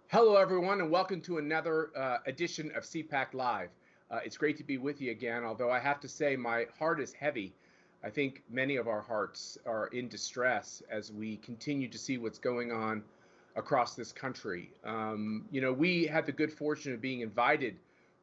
Hello, everyone, and welcome to another edition of CPAC Live. It's great to be with you again, although I have to say my heart is heavy. I think many of our hearts are in distress as we continue to see what's going on across this country. We had the good fortune of being invited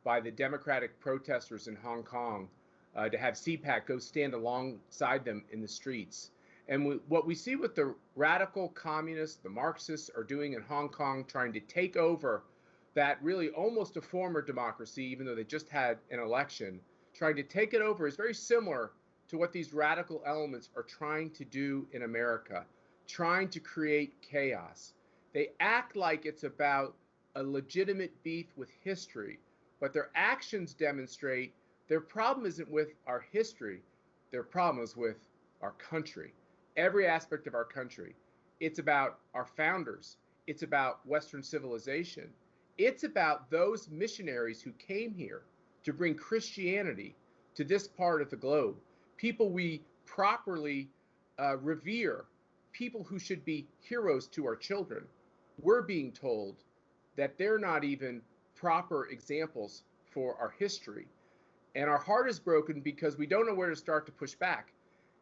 by the Democratic protesters in Hong Kong to have CPAC go stand alongside them in the streets. And what we see what the radical communists, the Marxists, are doing in Hong Kong, trying to take over that really almost a former democracy, even though they just had an election, trying to take it over is very similar to what these radical elements are trying to do in America, trying to create chaos. They act like it's about a legitimate beef with history, but their actions demonstrate their problem isn't with our history, their problem is with our country. Every aspect of our country. It's about our founders. It's about Western civilization. It's about those missionaries who came here to bring Christianity to this part of the globe. People we properly revere, people who should be heroes to our children. We're being told that they're not even proper examples for our history. And our heart is broken because we don't know where to start to push back.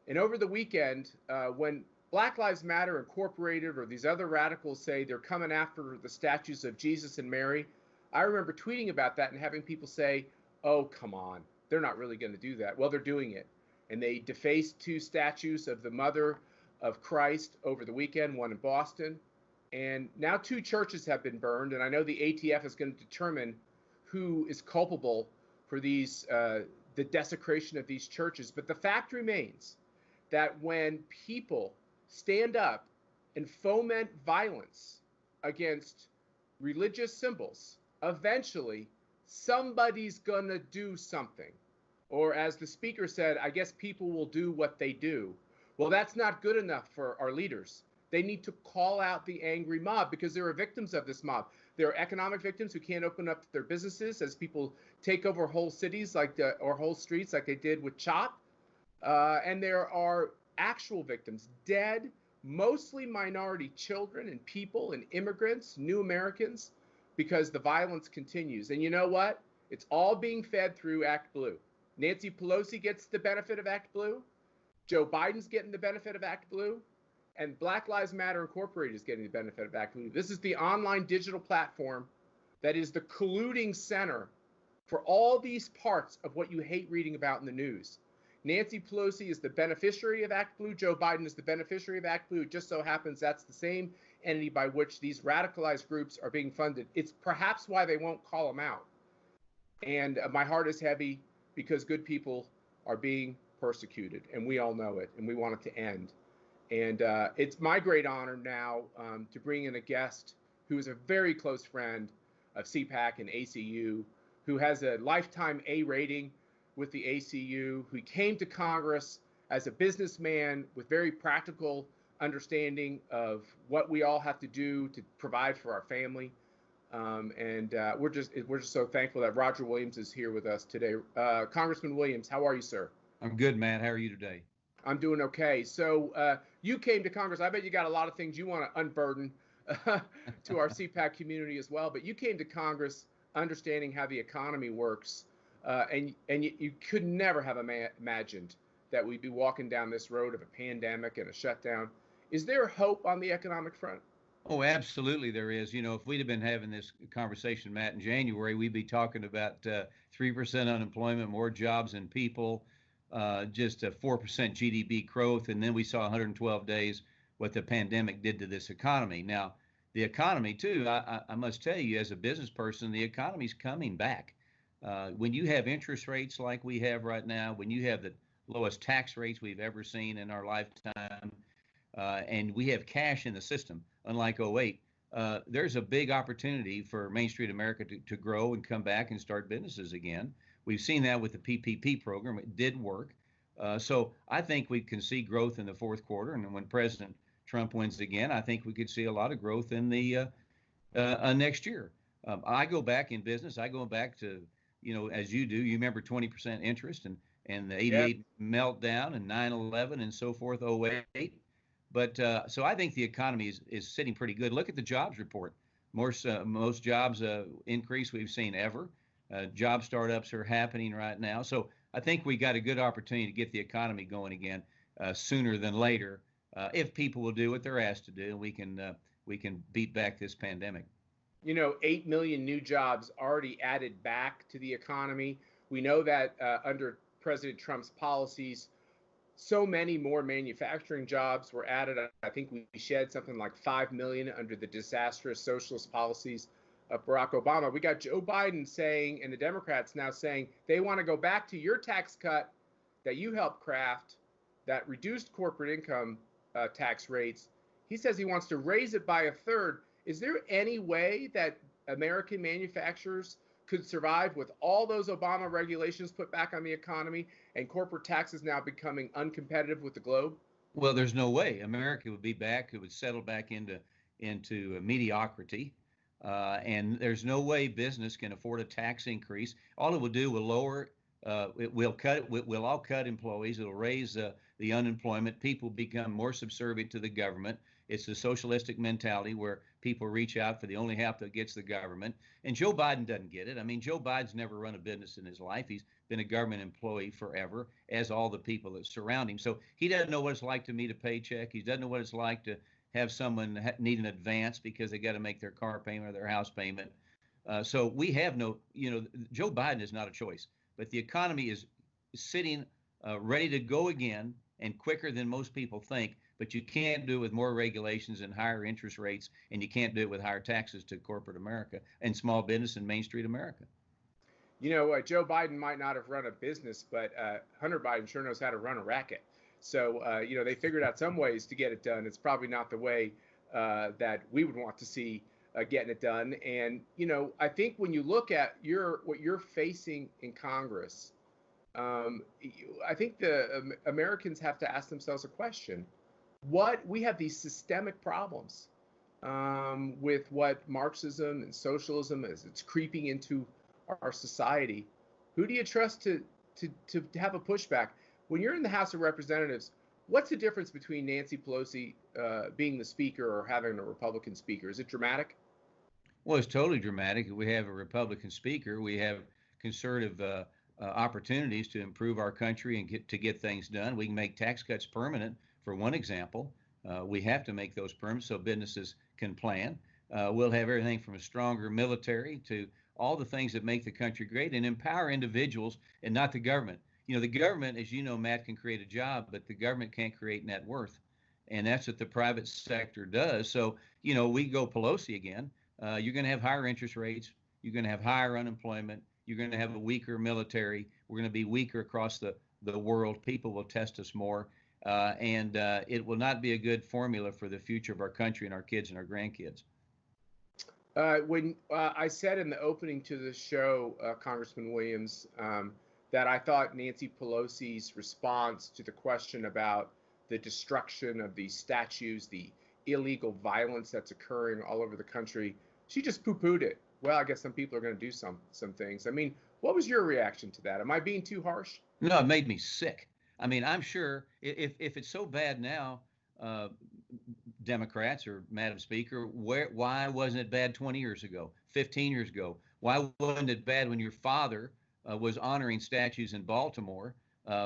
And over the weekend, when Black Lives Matter Incorporated or these other radicals say they're coming after the statues of Jesus and Mary, I remember tweeting about that and having people say, oh, come on, they're not really going to do that. Well, they're doing it. And they defaced two statues of the mother of Christ over the weekend, one in Boston. And now two churches have been burned. And I know the ATF is going to determine who is culpable for the desecration of these churches. But the fact remains that when people stand up and foment violence against religious symbols, eventually somebody's gonna do something. Or as the speaker said, I guess people will do what they do. Well, that's not good enough for our leaders. They need to call out the angry mob because there are victims of this mob. There are economic victims who can't open up their businesses as people take over whole cities or whole streets like they did with CHOP. And there are actual victims, dead, mostly minority children and people and immigrants, new Americans, because the violence continues. And you know what? It's all being fed through Act Blue. Nancy Pelosi gets the benefit of Act Blue. Joe Biden's getting the benefit of Act Blue. And Black Lives Matter Incorporated is getting the benefit of Act Blue. This is the online digital platform that is the colluding center for all these parts of what you hate reading about in the news. Nancy Pelosi is the beneficiary of Act Blue. Joe Biden is the beneficiary of Act Blue. It just so happens that's the same entity by which these radicalized groups are being funded. It's perhaps why they won't call them out. And my heart is heavy because good people are being persecuted, and we all know it, and we want it to end. And it's my great honor now to bring in a guest who is a very close friend of CPAC and ACU, who has a lifetime A rating with the ACU, who came to Congress as a businessman with very practical understanding of what we all have to do to provide for our family. We're just so thankful that Roger Williams is here with us today. Congressman Williams, how are you, sir? I'm good, Matt. How are you today? I'm doing okay. So you came to Congress. I bet you got a lot of things you want to unburden to our CPAC community as well. But you came to Congress understanding how the economy works. And you could never have imagined that we'd be walking down this road of a pandemic and a shutdown. Is there hope on the economic front? Oh, absolutely there is. You know, if we'd have been having this conversation, Matt, in January, we'd be talking about 3% unemployment, more jobs and people, just a 4% GDP growth. And then we saw 112 days what the pandemic did to this economy. Now, the economy, too, I must tell you, as a business person, the economy's coming back. When you have interest rates like we have right now, when you have the lowest tax rates we've ever seen in our lifetime, and we have cash in the system, unlike '08, there's a big opportunity for Main Street America to grow and come back and start businesses again. We've seen that with the PPP program. It did work. So I think we can see growth in the fourth quarter. And when President Trump wins again, I think we could see a lot of growth in the next year. I go back in business. I go back to, as you do, you remember 20% interest and the '88 meltdown and 9/11 and so forth, '08. But so I think the economy is sitting pretty good. Look at the jobs report. most jobs increase we've seen ever. Job startups are happening right now. So I think we got a good opportunity to get the economy going again sooner than later if people will do what they're asked to do, and we can beat back this pandemic. 8 million new jobs already added back to the economy. We know that under President Trump's policies, so many more manufacturing jobs were added. I think we shed something like 5 million under the disastrous socialist policies of Barack Obama. We got Joe Biden saying, and the Democrats now saying, they want to go back to your tax cut that you helped craft that reduced corporate income tax rates. He says he wants to raise it by a third. Is there any way that American manufacturers could survive with all those Obama regulations put back on the economy and corporate taxes now becoming uncompetitive with the globe? Well, there's no way. America would be back. It would settle back into mediocrity. And there's no way business can afford a tax increase. All it will do will lower, we'll all cut employees. It'll raise the unemployment. People become more subservient to the government. It's the socialistic mentality where people reach out for the only help that gets the government. And Joe Biden doesn't get it. I mean, Joe Biden's never run a business in his life. He's been a government employee forever, as all the people that surround him. So he doesn't know what it's like to meet a paycheck. He doesn't know what it's like to have someone need an advance because they got to make their car payment or their house payment. So we have no, Joe Biden is not a choice. But the economy is sitting ready to go again and quicker than most people think. But you can't do it with more regulations and higher interest rates, and you can't do it with higher taxes to corporate America and small business and Main Street America. Joe Biden might not have run a business, but Hunter Biden sure knows how to run a racket. So, they figured out some ways to get it done. It's probably not the way that we would want to see getting it done. And, I think when you look at what you're facing in Congress, I think the Americans have to ask themselves a question. We have these systemic problems with what Marxism and socialism is. It's creeping into our society. Who do you trust to have a pushback? When you're in the House of Representatives, what's the difference between Nancy Pelosi being the speaker or having a Republican speaker? Is it dramatic? Well, it's totally dramatic. We have a Republican speaker. We have conservative opportunities to improve our country and get things done. We can make tax cuts permanent, for one example. We have to make those permanent so businesses can plan. We'll have everything from a stronger military to all the things that make the country great and empower individuals and not the government. The government, as you know, Matt, can create a job, but the government can't create net worth. And that's what the private sector does. So, we go Pelosi again. You're going to have higher interest rates. You're going to have higher unemployment. You're going to have a weaker military. We're going to be weaker across the world. People will test us more. And it will not be a good formula for the future of our country and our kids and our grandkids. When I said in the opening to the show, Congressman Williams, that I thought Nancy Pelosi's response to the question about the destruction of these statues, the illegal violence that's occurring all over the country, she just poo-pooed it. Well, I guess some people are going to do some things. I mean, what was your reaction to that? Am I being too harsh? No, it made me sick. I mean, I'm sure if it's so bad now, Democrats or Madam Speaker, why wasn't it bad 20 years ago, 15 years ago? Why wasn't it bad when your father was honoring statues in Baltimore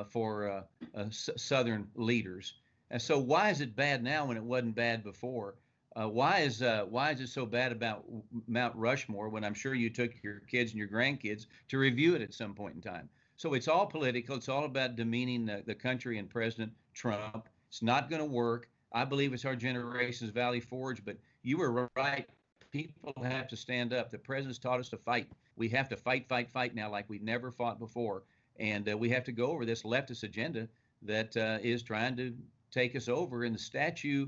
for Southern leaders? And so why is it bad now when it wasn't bad before? Why is it so bad about Mount Rushmore when I'm sure you took your kids and your grandkids to review it at some point in time? So it's all political. It's all about demeaning the country and President Trump. It's not going to work. I believe it's our generation's Valley Forge, but you were right. People have to stand up. The president's taught us to fight. We have to fight now like we've never fought before. And we have to go over this leftist agenda that is trying to take us over. And the statue,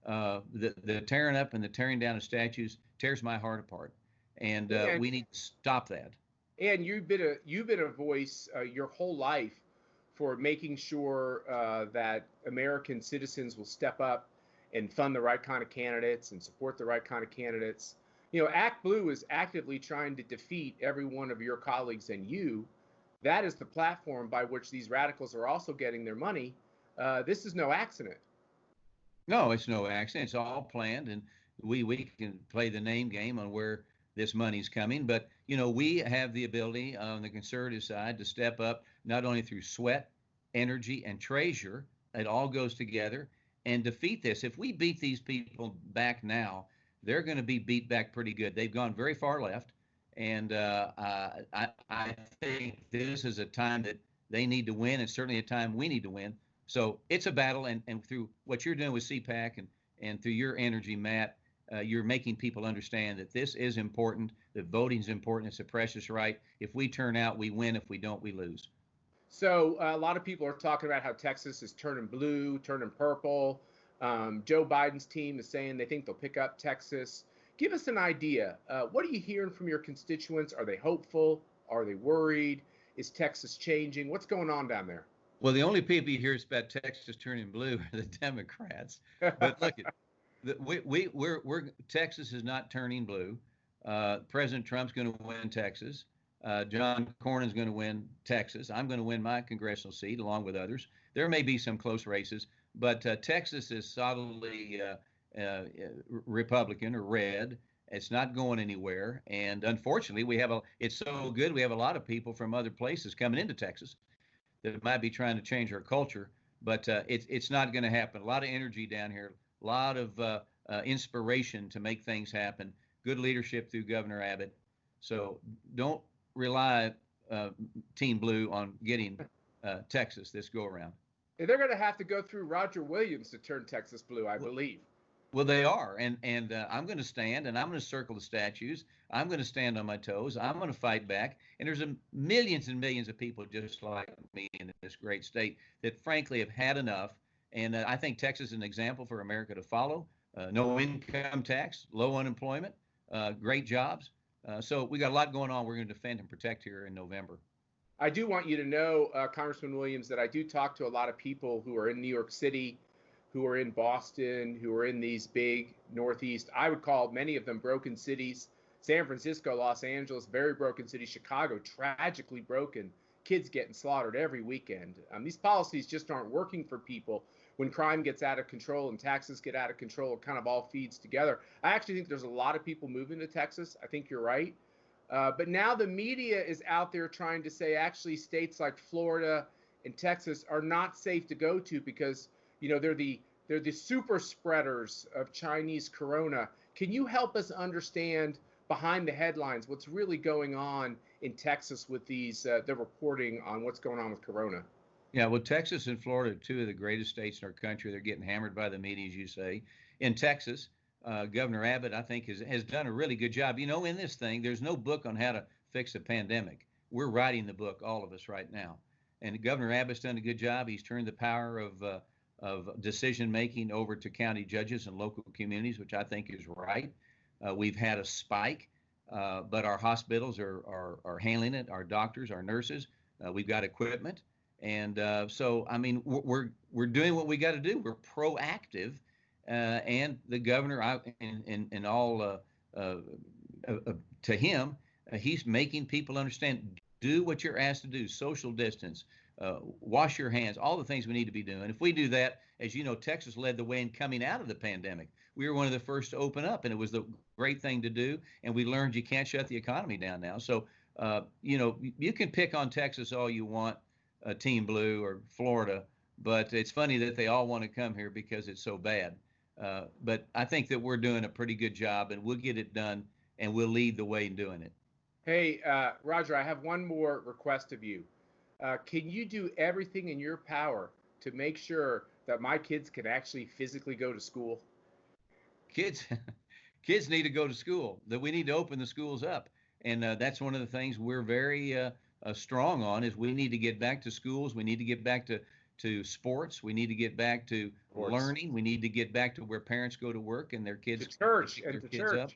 the tearing up and the tearing down of statues tears my heart apart. And we need to stop that. And you've been a voice your whole life for making sure that American citizens will step up and fund the right kind of candidates and support the right kind of candidates. Act Blue is actively trying to defeat every one of your colleagues and you. That is the platform by which these radicals are also getting their money. This is no accident. No, it's no accident. It's all planned. And we can play the name game on where this money's coming, but we have the ability on the conservative side to step up not only through sweat, energy, and treasure. It all goes together and defeat this. If we beat these people back now, they're going to be beat back pretty good. They've gone very far left, and I think this is a time that they need to win, and certainly a time we need to win. So it's a battle, and through what you're doing with CPAC and through your energy, Matt, you're making people understand that this is important, that voting is important. It's a precious right. If we turn out, we win. If we don't, we lose. So a lot of people are talking about how Texas is turning blue, turning purple. Joe Biden's team is saying they think they'll pick up Texas. Give us an idea. What are you hearing from your constituents? Are they hopeful? Are they worried? Is Texas changing? What's going on down there? Well, the only people you hear is about Texas turning blue are the Democrats. But look, we're Texas is not turning blue. President Trump's going to win Texas. John Cornyn's going to win Texas. I'm going to win my congressional seat along with others. There may be some close races, but Texas is solidly Republican or red. It's not going anywhere. And unfortunately, it's so good. We have a lot of people from other places coming into Texas that might be trying to change our culture, but it's not going to happen. A lot of energy down here, a lot of inspiration to make things happen. Good leadership through Governor Abbott. So don't rely, Team Blue, on getting Texas this go around. They're going to have to go through Roger Williams to turn Texas blue, I believe. Well, they are, and I'm going to stand, and I'm going to circle the statues. I'm going to stand on my toes. I'm going to fight back. And there's millions and millions of people just like me in this great state that, frankly, have had enough. And I think Texas is an example for America to follow. No income tax, low unemployment, great jobs. So we got a lot going on. We're going to defend and protect here in November. I do want you to know, Congressman Williams, that I do talk to a lot of people who are in New York City, who are in Boston, who are in these big Northeast, I would call many of them broken cities. San Francisco, Los Angeles, very broken cities. Chicago, tragically broken. Kids getting slaughtered every weekend. These policies just aren't working for people. When crime gets out of control and taxes get out of control, it kind of all feeds together. I actually think there's a lot of people moving to Texas. I think you're right. But now the media is out there trying to say actually states like Florida and Texas are not safe to go to because they're the super spreaders of Chinese corona. Can you help us understand behind the headlines what's really going on in Texas with the reporting on what's going on with corona? Yeah, well, Texas and Florida are two of the greatest states in our country. They're getting hammered by the media, as you say. In Texas, Governor Abbott, I think, has done a really good job. In this thing, there's no book on how to fix a pandemic. We're writing the book, all of us, right now. And Governor Abbott's done a good job. He's turned the power of decision making over to county judges and local communities, which I think is right. We've had a spike, but our hospitals are handling it. Our doctors, our nurses, we've got equipment. And so, I mean, we're doing what we got to do. We're proactive, and the governor, and all to him, he's making people understand. Do what you're asked to do. Social distance, wash your hands. All the things we need to be doing. If we do that, as you know, Texas led the way in coming out of the pandemic. We were one of the first to open up, and it was the great thing to do. And we learned you can't shut the economy down now. So, you can pick on Texas all you want. Team Blue or Florida, but it's funny that they all want to come here because it's so bad. But I think that we're doing a pretty good job, and we'll get it done, and we'll lead the way in doing it. Hey, Roger, I have one more request of you. Can you do everything in your power to make sure that my kids can actually physically go to school? Kids need to go to school. That we need to open the schools up, and that's one of the things we're very strong on. Is we need to get back to schools. We need to get back to sports. We need to get back to learning. We need to get back to where parents go to work and their kids to church and to church. Up.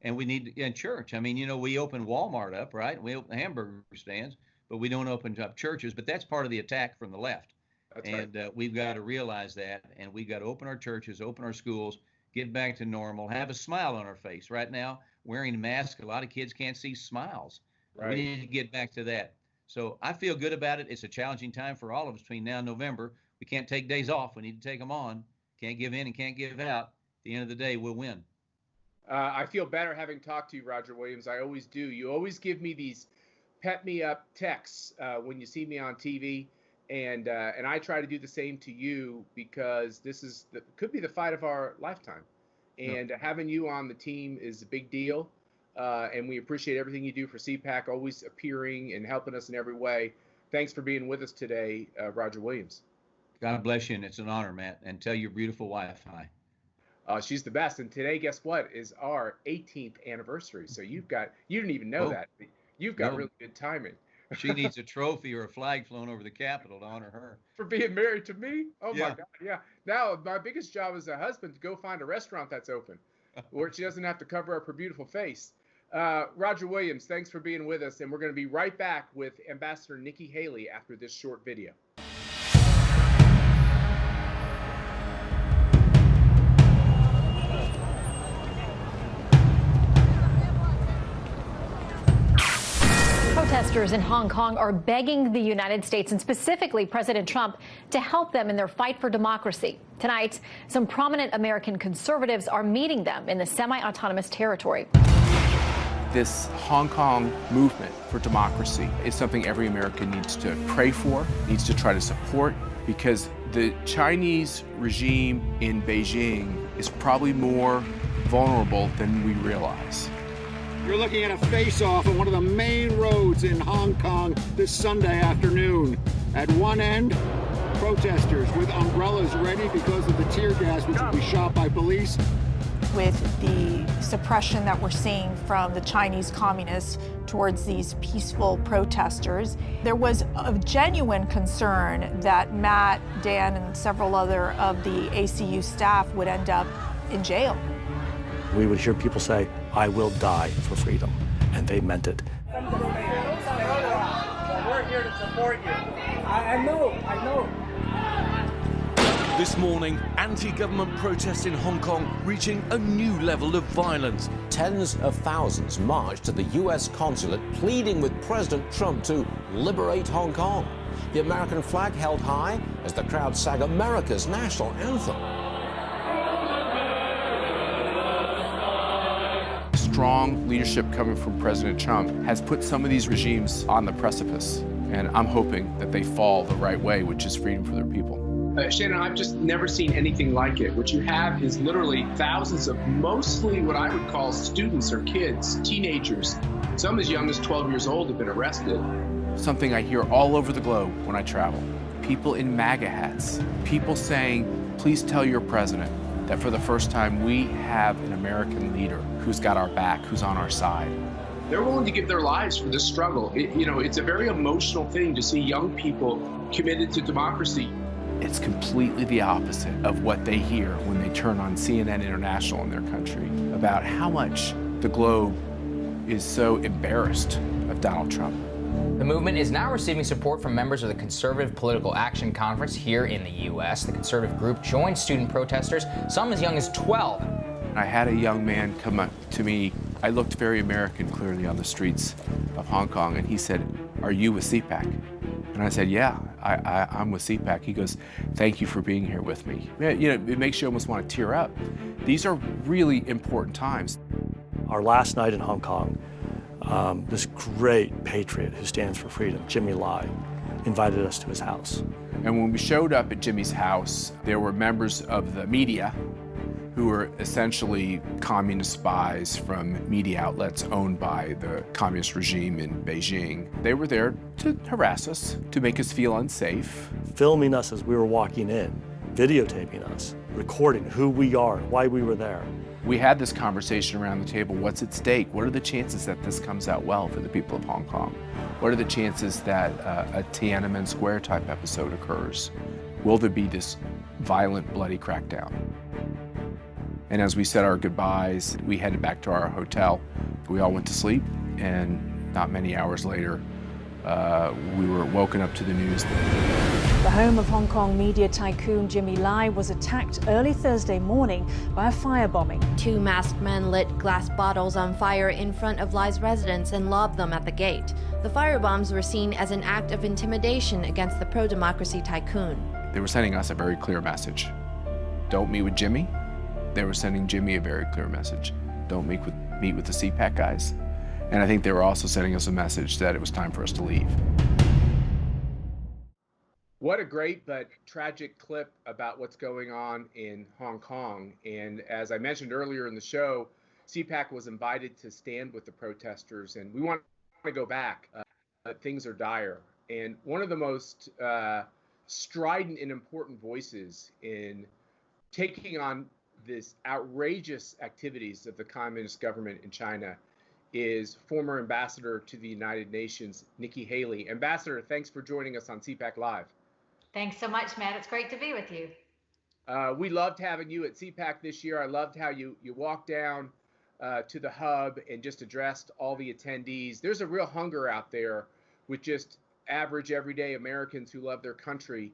And we need in church. I mean, we open Walmart up, right? We open hamburger stands, but we don't open up churches. But that's part of the attack from the left. That's and right. We've got to realize that, and we've got to open our churches, open our schools, get back to normal, have a smile on our face. Right now, wearing a mask, a lot of kids can't see smiles. Right. We need to get back to that. So I feel good about it. It's a challenging time for all of us between now and November. We can't take days off. We need to take them on. Can't give in and can't give out. At the end of the day, we'll win. I feel better having talked to you, Roger Williams. I always do. You always give me these pep me up texts when you see me on TV, and I try to do the same to you, because this could be the fight of our lifetime, and having you on the team is a big deal, and we appreciate everything you do for CPAC, always appearing and helping us in every way. Thanks for being with us today, Roger Williams. God bless you, and it's an honor, Matt. And tell your beautiful wife hi. She's the best. And today, guess what, is our 18th anniversary. So you didn't even know that. You've got really good timing. She needs a trophy or a flag flown over the Capitol to honor her. For being married to me? Oh, yeah. My God, yeah. Now, my biggest job as a husband to go find a restaurant that's open where she doesn't have to cover up her beautiful face. Roger Williams, thanks for being with us. And we're going to be right back with Ambassador Nikki Haley after this short video. Protesters in Hong Kong are begging the United States, and specifically President Trump, to help them in their fight for democracy. Tonight, some prominent American conservatives are meeting them in the semi-autonomous territory. This Hong Kong movement for democracy is something every American needs to pray for, needs to try to support, because the Chinese regime in Beijing is probably more vulnerable than we realize. You're looking at a face-off on one of the main roads in Hong Kong this Sunday afternoon. At one end, protesters with umbrellas ready because of the tear gas which will be shot by police. With the suppression that we're seeing from the Chinese communists towards these peaceful protesters, there was a genuine concern that Matt, Dan, and several other of the ACU staff would end up in jail. We would hear people say, "I will die for freedom," and they meant it. We're here to support you. I know. This morning, anti-government protests in Hong Kong reaching a new level of violence. Tens of thousands marched to the U.S. consulate pleading with President Trump to liberate Hong Kong. The American flag held high as the crowd sang America's national anthem. Strong leadership coming from President Trump has put some of these regimes on the precipice, and I'm hoping that they fall the right way, which is freedom for their people. Shannon, I've just never seen anything like it. What you have is literally thousands of mostly what I would call students or kids, teenagers, some as young as 12 years old, have been arrested. Something I hear all over the globe when I travel. People in MAGA hats, people saying, please tell your president that for the first time we have an American leader who's got our back, who's on our side. They're willing to give their lives for this struggle. It's a very emotional thing to see young people committed to democracy. It's completely the opposite of what they hear when they turn on CNN International in their country about how much the globe is so embarrassed of Donald Trump. The movement is now receiving support from members of the Conservative Political Action Conference here in the U.S. The conservative group joined student protesters, some as young as 12. I had a young man come up to me. I looked very American clearly on the streets of Hong Kong, and he said, "Are you with CPAC?" And I said, "Yeah, I'm with CPAC." He goes, "Thank you for being here with me." It makes you almost want to tear up. These are really important times. Our last night in Hong Kong, this great patriot who stands for freedom, Jimmy Lai, invited us to his house. And when we showed up at Jimmy's house, there were members of the media who were essentially communist spies from media outlets owned by the communist regime in Beijing. They were there to harass us, to make us feel unsafe. Filming us as we were walking in, videotaping us, recording who we are, why we were there. We had this conversation around the table. What's at stake? What are the chances that this comes out well for the people of Hong Kong? What are the chances that a Tiananmen Square type episode occurs? Will there be this violent, bloody crackdown? And as we said our goodbyes, we headed back to our hotel. We all went to sleep, and not many hours later, we were woken up to the news. The home of Hong Kong media tycoon Jimmy Lai was attacked early Thursday morning by a firebombing. Two masked men lit glass bottles on fire in front of Lai's residence and lobbed them at the gate. The firebombs were seen as an act of intimidation against the pro-democracy tycoon. They were sending us a very clear message. Don't meet with Jimmy. They were sending Jimmy a very clear message. don't meet with the CPAC guys. And I think they were also sending us a message that it was time for us to leave. What a great but tragic clip about what's going on in Hong Kong. And as I mentioned earlier in the show, CPAC was invited to stand with the protesters, and we want to go back. Things are dire. And one of the most strident and important voices in taking on this outrageous activities of the communist government in China is former ambassador to the United Nations, Nikki Haley. Ambassador, thanks for joining us on CPAC Live. Thanks so much, Matt. It's great to be with you. We loved having you at CPAC this year. I loved how you walked down to the hub and just addressed all the attendees. There's a real hunger out there with just average, everyday Americans who love their country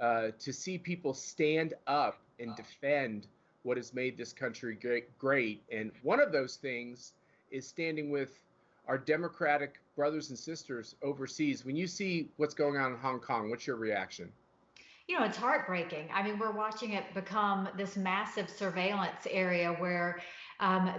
to see people stand up and defend what has made this country great. And one of those things is standing with our democratic brothers and sisters overseas. When you see what's going on in Hong Kong, what's your reaction? You know, it's heartbreaking. I mean, we're watching it become this massive surveillance area where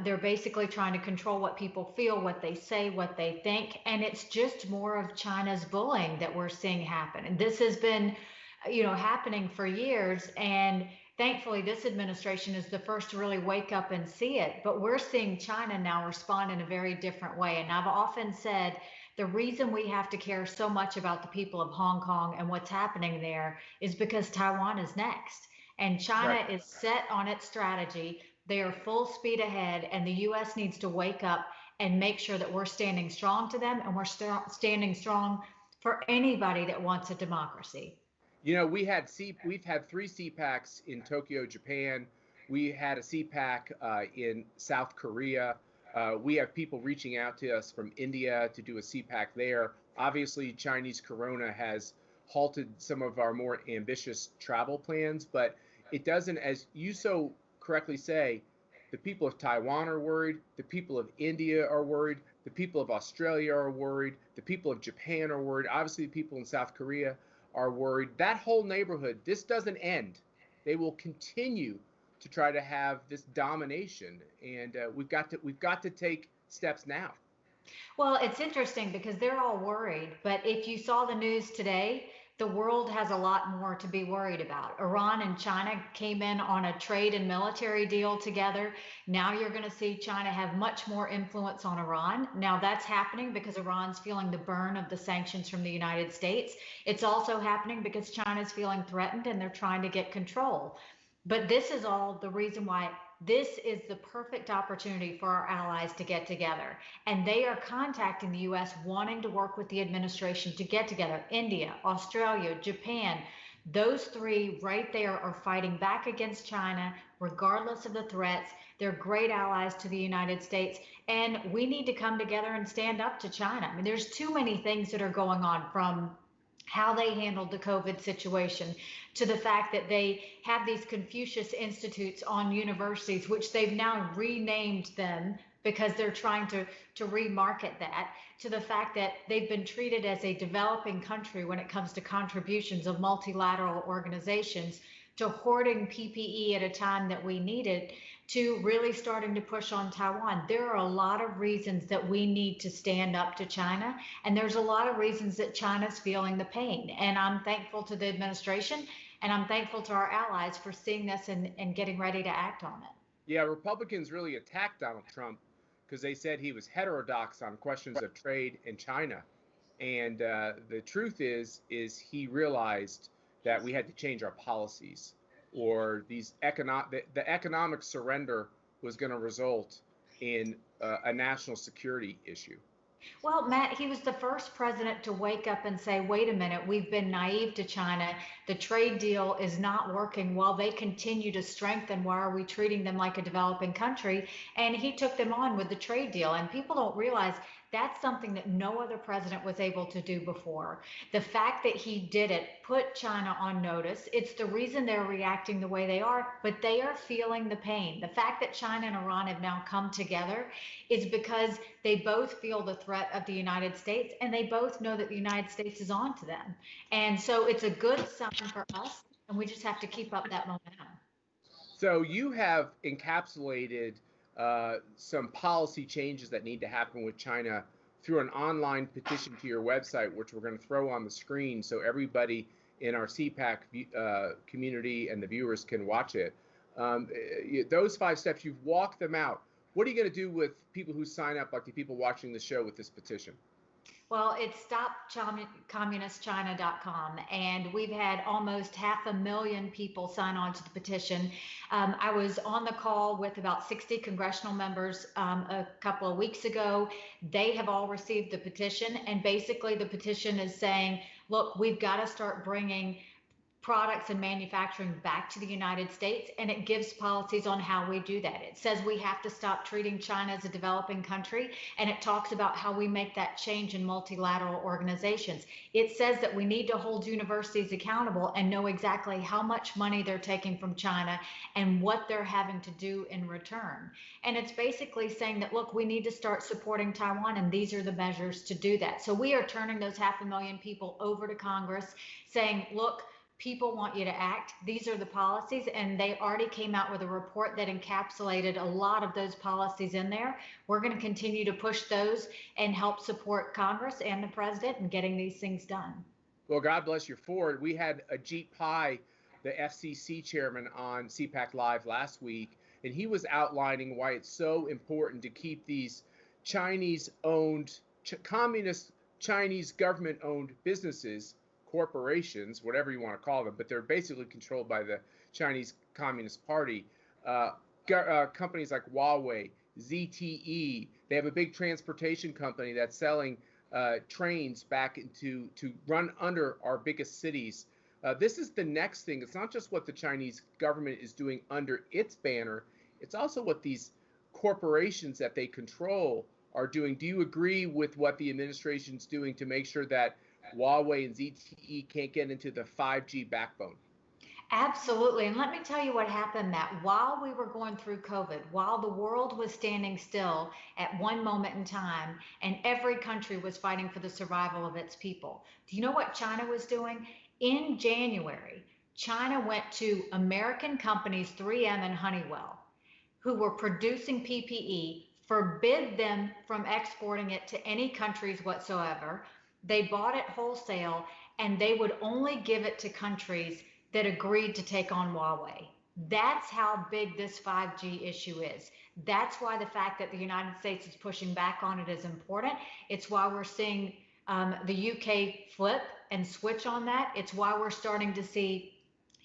they're basically trying to control what people feel, what they say, what they think. And it's just more of China's bullying that we're seeing happen. And this has been, happening for years. And thankfully, this administration is the first to really wake up and see it. But we're seeing China now respond in a very different way. And I've often said the reason we have to care so much about the people of Hong Kong and what's happening there is because Taiwan is next. And China is set on its strategy. They are full speed ahead. And the U.S. needs to wake up and make sure that we're standing strong to them, and we're standing strong for anybody that wants a democracy. You know, we've had 3 CPACs in Tokyo, Japan. We had a CPAC in South Korea. We have people reaching out to us from India to do a CPAC there. Obviously, Chinese corona has halted some of our more ambitious travel plans, but it doesn't, as you so correctly say, the people of Taiwan are worried, the people of India are worried, the people of Australia are worried, the people of Japan are worried, obviously the people in South Korea are worried. That whole neighborhood, this doesn't end. They will continue to try to have this domination, and we've got to take steps now. Well, it's interesting because they're all worried, but if you saw the news today, the world has a lot more to be worried about. Iran and China came in on a trade and military deal together. Now you're going to see China have much more influence on Iran. Now that's happening because Iran's feeling the burn of the sanctions from the United States. It's also happening because China's feeling threatened and they're trying to get control. But this is all the reason why this is the perfect opportunity for our allies to get together. And they are contacting the U.S. wanting to work with the administration to get together. India, Australia, Japan, those 3 right there are fighting back against China, regardless of the threats. They're great allies to the United States. And we need to come together and stand up to China. I mean, there's too many things that are going on, from how they handled the COVID situation to the fact that they have these Confucius Institutes on universities, which they've now renamed them because they're trying to remarket that, to the fact that they've been treated as a developing country when it comes to contributions of multilateral organizations, to hoarding PPE at a time that we need it, to really starting to push on Taiwan. There are a lot of reasons that we need to stand up to China, and there's a lot of reasons that China's feeling the pain. And I'm thankful to the administration, and I'm thankful to our allies for seeing this and getting ready to act on it. Yeah, Republicans really attacked Donald Trump because they said he was heterodox on questions of trade in China. And the truth is he realized that we had to change our policies, or the economic surrender was going to result in a national security issue. Well, Matt, he was the first president to wake up and say, wait a minute, we've been naive to China. The trade deal is not working. While they continue to strengthen, why are we treating them like a developing country? And he took them on with the trade deal. And people don't realize that's something that no other president was able to do before. The fact that he did it put China on notice. It's the reason they're reacting the way they are, but they are feeling the pain. The fact that China and Iran have now come together is because they both feel the threat of the United States, and they both know that the United States is on to them. And so it's a good sign for us, and we just have to keep up that momentum. So you have encapsulated some policy changes that need to happen with China through an online petition to your website, which we're going to throw on the screen so everybody in our CPAC community and the viewers can watch it. Those 5 steps, you've walked them out. What are you going to do with people who sign up, like the people watching the show, with this petition? Well, it's stopcommunistchina.com, and we've had almost 500,000 people sign on to the petition. I was on the call with about 60 congressional members a couple of weeks ago. They have all received the petition, and basically the petition is saying, look, we've got to start bringing products and manufacturing back to the United States, and it gives policies on how we do that. It says we have to stop treating China as a developing country, and it talks about how we make that change in multilateral organizations. It says that we need to hold universities accountable and know exactly how much money they're taking from China and what they're having to do in return. And it's basically saying that, look, we need to start supporting Taiwan, and these are the measures to do that. So we are turning those 500,000 people over to Congress saying, look, people want you to act. These are the policies, and they already came out with a report that encapsulated a lot of those policies in there. We're going to continue to push those and help support Congress and the president in getting these things done. Well, God bless you for it. We had Ajit Pai, the FCC chairman, on CPAC Live last week, and he was outlining why it's so important to keep these Chinese-owned, communist Chinese government-owned businesses, corporations, whatever you want to call them, but they're basically controlled by the Chinese Communist Party. Companies like Huawei, ZTE, they have a big transportation company that's selling trains back to run under our biggest cities. This is the next thing. It's not just what the Chinese government is doing under its banner, it's also what these corporations that they control are doing. Do you agree with what the administration's doing to make sure that Huawei and ZTE can't get into the 5G backbone? Absolutely. And let me tell you what happened, Matt. While we were going through COVID, while the world was standing still at one moment in time, and every country was fighting for the survival of its people, do you know what China was doing? In January, China went to American companies, 3M and Honeywell, who were producing PPE, forbid them from exporting it to any countries whatsoever. They bought it wholesale, and they would only give it to countries that agreed to take on Huawei. That's how big this 5G issue is. That's why the fact that the United States is pushing back on it is important. It's why we're seeing the UK flip and switch on that. It's why we're starting to see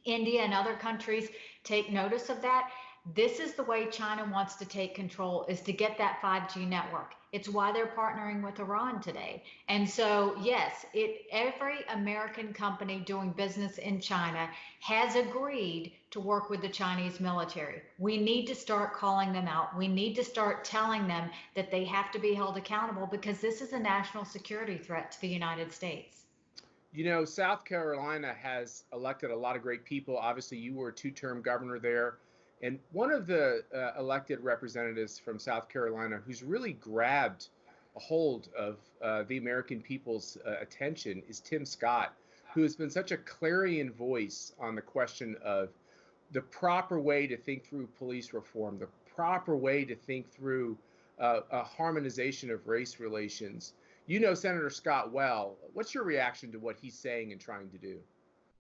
India and other countries take notice of that. This is the way China wants to take control, is to get that 5G network. It's why they're partnering with Iran today. And so, yes, every American company doing business in China has agreed to work with the Chinese military. We need to start calling them out. We need to start telling them that they have to be held accountable, because this is a national security threat to the United States. You know, South Carolina has elected a lot of great people. Obviously, you were a 2-term governor there. And one of the elected representatives from South Carolina who's really grabbed a hold of the American people's attention is Tim Scott, who has been such a clarion voice on the question of the proper way to think through police reform, the proper way to think through a harmonization of race relations. You know Senator Scott well. What's your reaction to what he's saying and trying to do?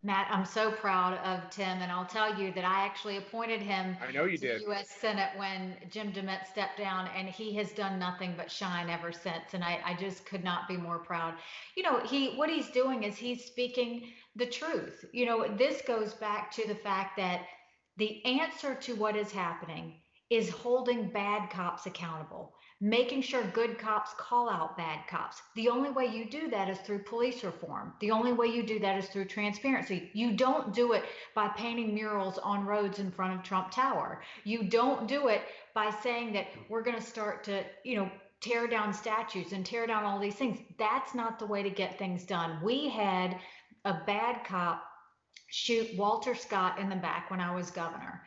Matt, I'm so proud of Tim, and I'll tell you that I actually appointed him to the U.S. Senate when Jim DeMint stepped down, and he has done nothing but shine ever since, and I just could not be more proud. You know, what he's doing is he's speaking the truth. You know, this goes back to the fact that the answer to what is happening is holding bad cops accountable, making sure good cops call out bad cops. The only way you do that is through police reform. The only way you do that is through transparency. You don't do it by painting murals on roads in front of Trump Tower. You don't do it by saying that we're going to start to, tear down statues and tear down all these things. That's not the way to get things done. We had a bad cop shoot Walter Scott in the back when I was governor.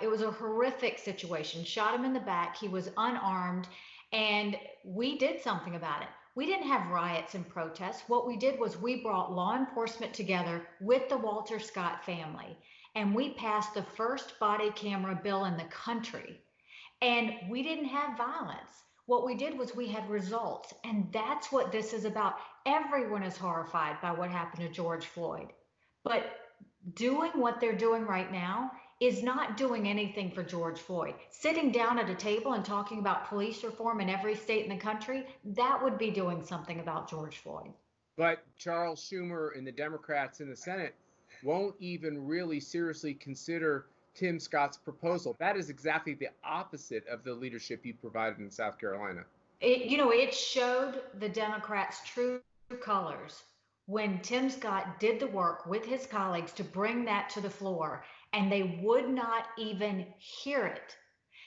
It was a horrific situation. Shot him in the back. He was unarmed, and we did something about it. We didn't have riots and protests. What we did was we brought law enforcement together with the Walter Scott family, and we passed the first body camera bill in the country. And we didn't have violence. What we did was we had results. And that's what this is about. Everyone is horrified by what happened to George Floyd. But doing what they're doing right now is not doing anything for George Floyd. Sitting down at a table and talking about police reform in every state in the country, that would be doing something about George Floyd. But Charles Schumer and the Democrats in the Senate won't even really seriously consider Tim Scott's proposal. That is exactly the opposite of the leadership he provided in South Carolina. It showed the Democrats' true colors when Tim Scott did the work with his colleagues to bring that to the floor, and they would not even hear it.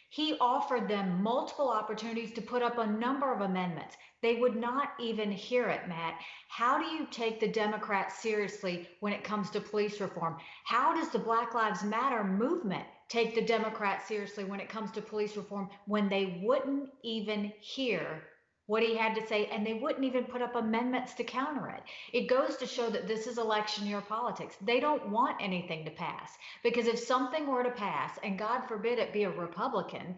He offered them multiple opportunities to put up a number of amendments. They would not even hear it, Matt. How do you take the Democrats seriously when it comes to police reform? How does the Black Lives Matter movement take the Democrats seriously when it comes to police reform when they wouldn't even hear what he had to say, and they wouldn't even put up amendments to counter it? It goes to show that this is election year politics. They don't want anything to pass, because if something were to pass, and God forbid it be a Republican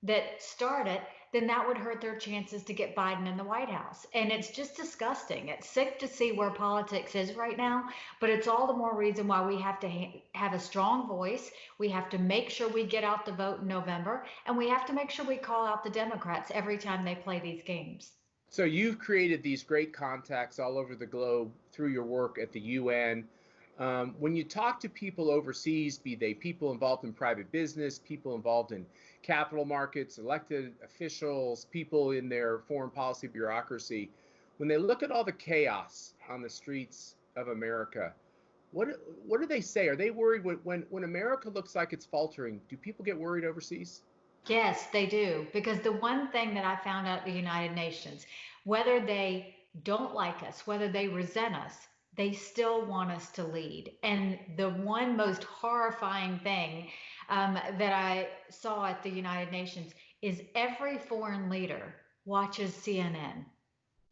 that start it, then that would hurt their chances to get Biden in the White House. And it's just disgusting. It's sick to see where politics is right now, but it's all the more reason why we have to have a strong voice. We have to make sure we get out the vote in November, and we have to make sure we call out the Democrats every time they play these games. So you've created these great contacts all over the globe through your work at the UN. When you talk to people overseas, be they people involved in private business, people involved in capital markets, elected officials, people in their foreign policy bureaucracy, when they look at all the chaos on the streets of America, what do they say? Are they worried when America looks like it's faltering? Do people get worried overseas? Yes, they do. Because the one thing that I found out at the United Nations, whether they don't like us, whether they resent us, they still want us to lead. And the one most horrifying thing that I saw at the United Nations is every foreign leader watches CNN.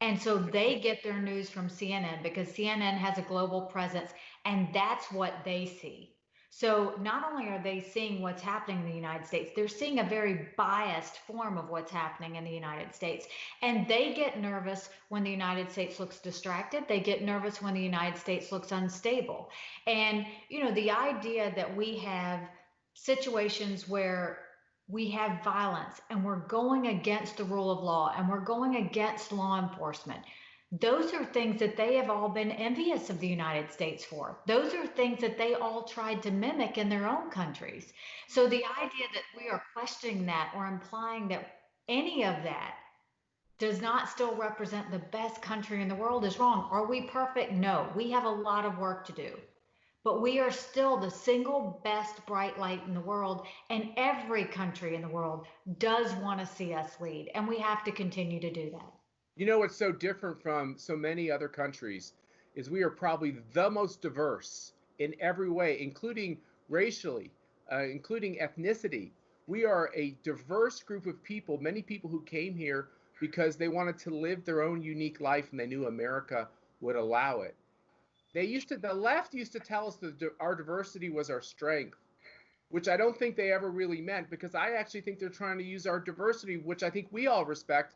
And so they get their news from CNN because CNN has a global presence, and that's what they see. So not only are they seeing what's happening in the United States, they're seeing a very biased form of what's happening in the United States. And they get nervous when the United States looks distracted. They get nervous when the United States looks unstable. And, the idea that we have situations where we have violence and we're going against the rule of law and we're going against law enforcement, those are things that they have all been envious of the United States for. Those are things that they all tried to mimic in their own countries. So the idea that we are questioning that or implying that any of that does not still represent the best country in the world is wrong. Are we perfect? No, we have a lot of work to do. But we are still the single best bright light in the world, and every country in the world does want to see us lead, and we have to continue to do that. What's so different from so many other countries is we are probably the most diverse in every way, including racially, including ethnicity. We are a diverse group of people, many people who came here because they wanted to live their own unique life and they knew America would allow it. The left used to tell us that our diversity was our strength, which I don't think they ever really meant, because I actually think they're trying to use our diversity, which I think we all respect,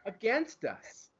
against us.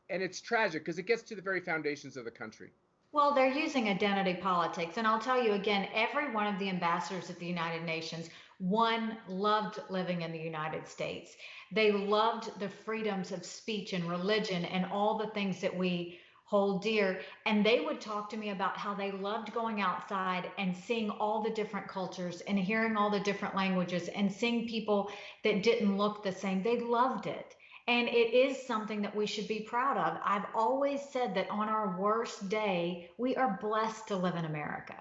And it's tragic because it gets to the very foundations of the country. Well, they're using identity politics. And I'll tell you again, every one of the ambassadors at the United Nations, one loved living in the United States. They loved the freedoms of speech and religion and all the things that we hold dear. And they would talk to me about how they loved going outside and seeing all the different cultures and hearing all the different languages and seeing people that didn't look the same. They loved it. And it is something that we should be proud of. I've always said that on our worst day, we are blessed to live in America.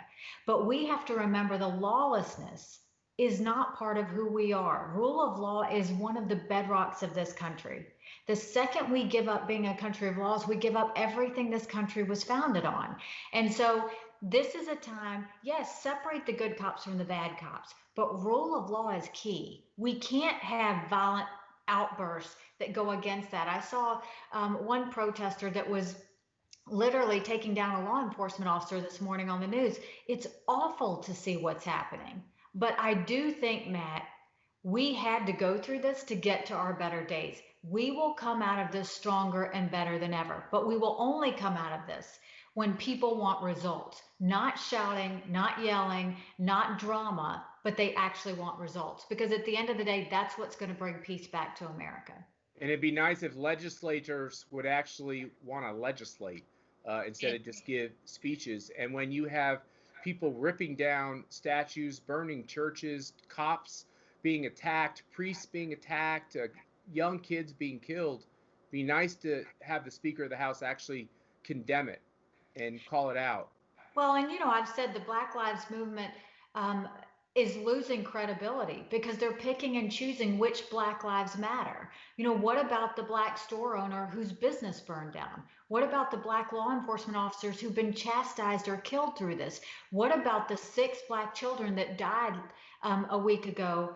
But we have to remember the lawlessness is not part of who we are. Rule of law is one of the bedrocks of this country. The second we give up being a country of laws, we give up everything this country was founded on. And so this is a time, yes, separate the good cops from the bad cops, but rule of law is key. We can't have violent outbursts that go against that. I saw one protester that was literally taking down a law enforcement officer this morning on the news. It's awful to see what's happening. But I do think, Matt, We had to go through this to get to our better days. We will come out of this stronger and better than ever, but we will only come out of this when people want results, not shouting, not yelling, not drama, but they actually want results. Because at the end of the day, that's what's going to bring peace back to America. And it'd be nice if legislators would actually want to legislate instead of just give speeches. And when you have people ripping down statues, burning churches, cops being attacked, priests being attacked, young kids being killed, it'd be nice to have the Speaker of the House actually condemn it and call it out. Well, and I've said the Black Lives Movement is losing credibility because they're picking and choosing which Black lives matter. What about the Black store owner whose business burned down? What about the Black law enforcement officers who've been chastised or killed through this? What about the 6 Black children that died a week ago,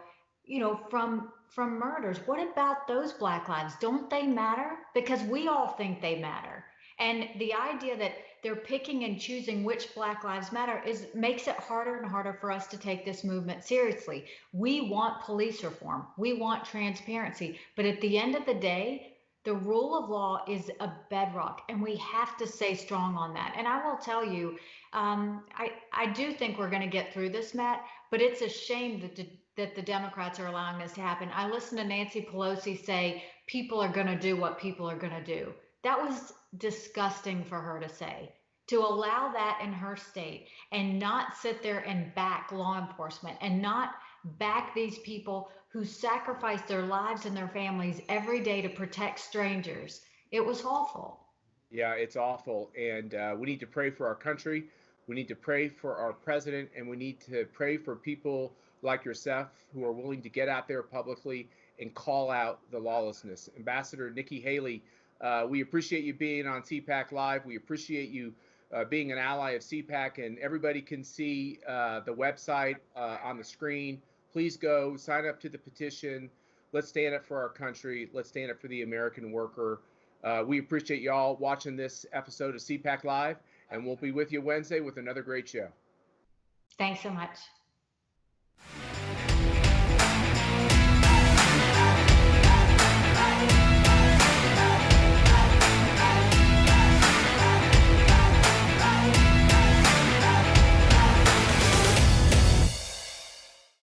from murders? What about those Black lives? Don't they matter? Because we all think they matter. And the idea that they're picking and choosing which Black lives matter makes it harder and harder for us to take this movement seriously. We want police reform. We want transparency. But at the end of the day, the rule of law is a bedrock, and we have to stay strong on that. And I will tell you, I do think we're going to get through this, Matt, but it's a shame that the Democrats are allowing this to happen. I listened to Nancy Pelosi say people are going to do what people are going to do. That was disgusting for her to say. To allow that in her state and not sit there and back law enforcement and not back these people who sacrifice their lives and their families every day to protect strangers. It was awful. Yeah, it's awful. And we need to pray for our country. We need to pray for our president, and we need to pray for people like yourself who are willing to get out there publicly and call out the lawlessness. Ambassador Nikki Haley, we appreciate you being on CPAC Live. We appreciate you being an ally of CPAC, and everybody can see the website on the screen. Please go sign up to the petition. Let's stand up for our country. Let's stand up for the American worker. We appreciate y'all watching this episode of CPAC Live, and we'll be with you Wednesday with another great show. Thanks so much.